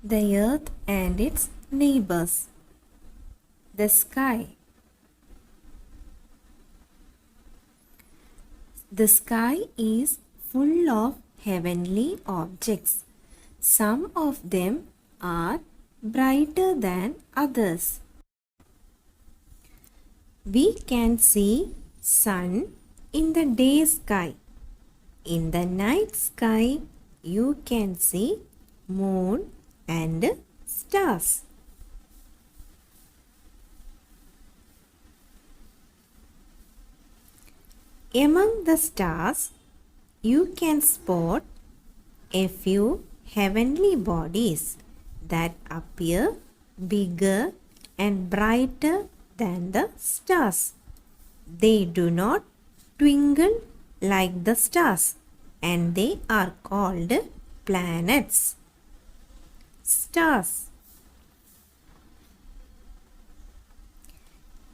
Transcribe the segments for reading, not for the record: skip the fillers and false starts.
The earth and its neighbors. The sky. The sky is full of heavenly objects. Some of them are brighter than others. We can see sun in the day sky. In the night sky, you can see moon and stars. Among the stars, you can spot a few heavenly bodies that appear bigger and brighter than the stars. They do not twinkle like the stars, and they are called planets. Stars.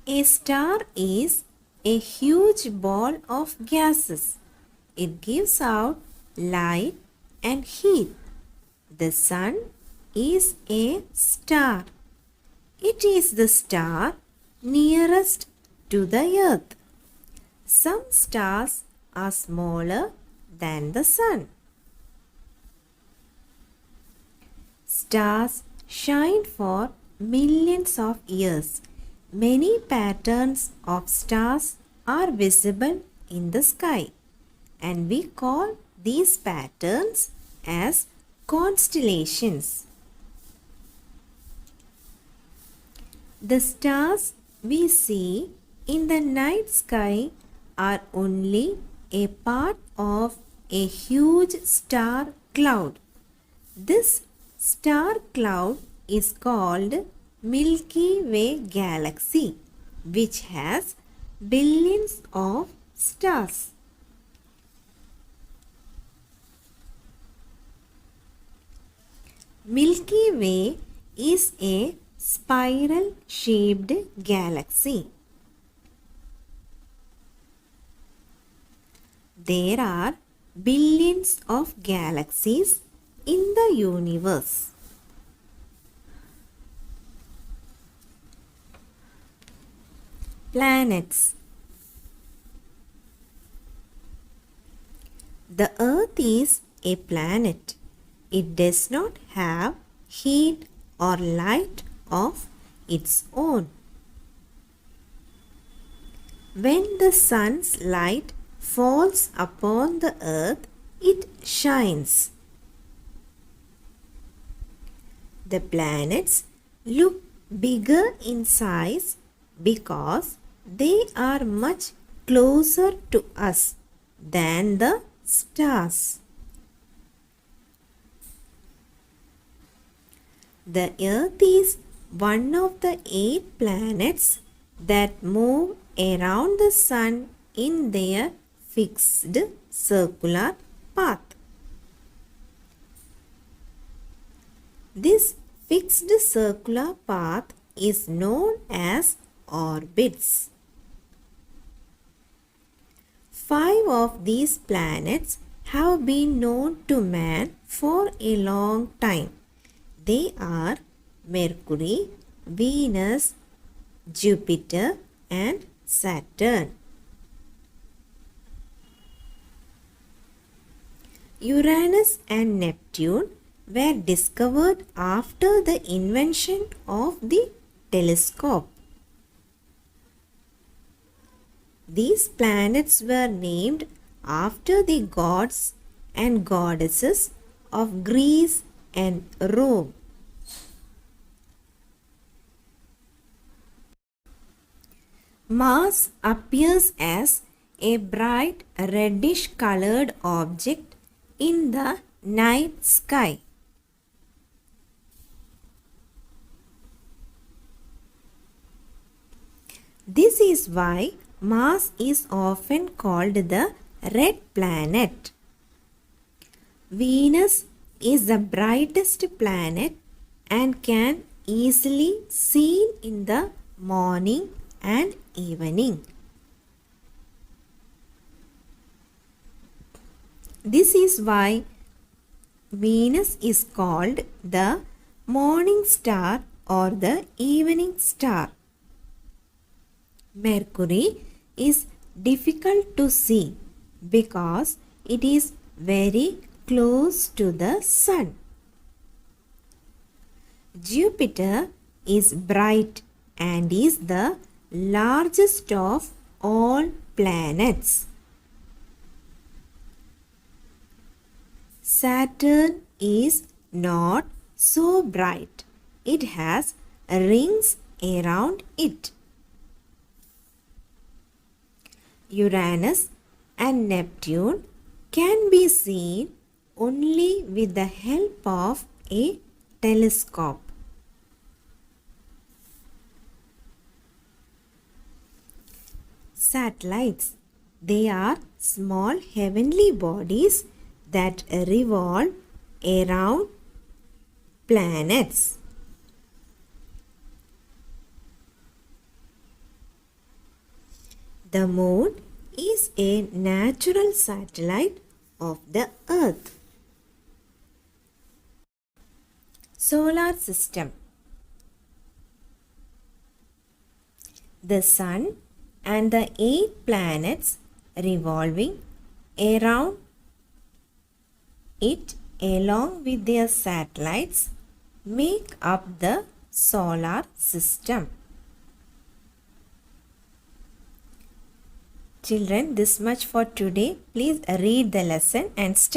A star is a huge ball of gases. It gives out light and heat. The sun is a star. It is the star nearest to the earth. Some stars are smaller than the sun. Stars shine for millions of years. Many patterns of stars are visible in the sky, and we call these patterns as constellations. The stars we see in the night sky are only a part of a huge star cloud. This star cloud is called Milky Way galaxy, which has billions of stars. Milky Way is a spiral-shaped galaxy. There are billions of galaxies in the universe. Planets. The Earth is a planet. It does not have heat or light of its own. When the sun's light falls upon the earth, it shines. The planets look bigger in size because they are much closer to us than the stars. The Earth is one of the 8 planets that move around the Sun in their fixed circular path. This fixed circular path is known as orbits. 5 of these planets have been known to man for a long time. They are Mercury, Venus, Jupiter, and Saturn. Uranus and Neptune were discovered after the invention of the telescope. These planets were named after the gods and goddesses of Greece and Rome. Mars appears as a bright reddish colored object in the night sky. This is why Mars is often called the red planet. Venus is the brightest planet and can easily seen in the morning and evening. This is why Venus is called the morning star or the evening star. Mercury is difficult to see because it is very close to the sun. Jupiter is bright and is the largest of all planets. Saturn is not so bright. It has rings around it. Uranus and Neptune can be seen only with the help of a telescope. Satellites. They are small heavenly bodies that revolve around planets. The moon is a natural satellite of the Earth. Solar system. The sun and the 8 planets revolving around it along with their satellites make up the solar system. Children, this much for today. Please read the lesson and study.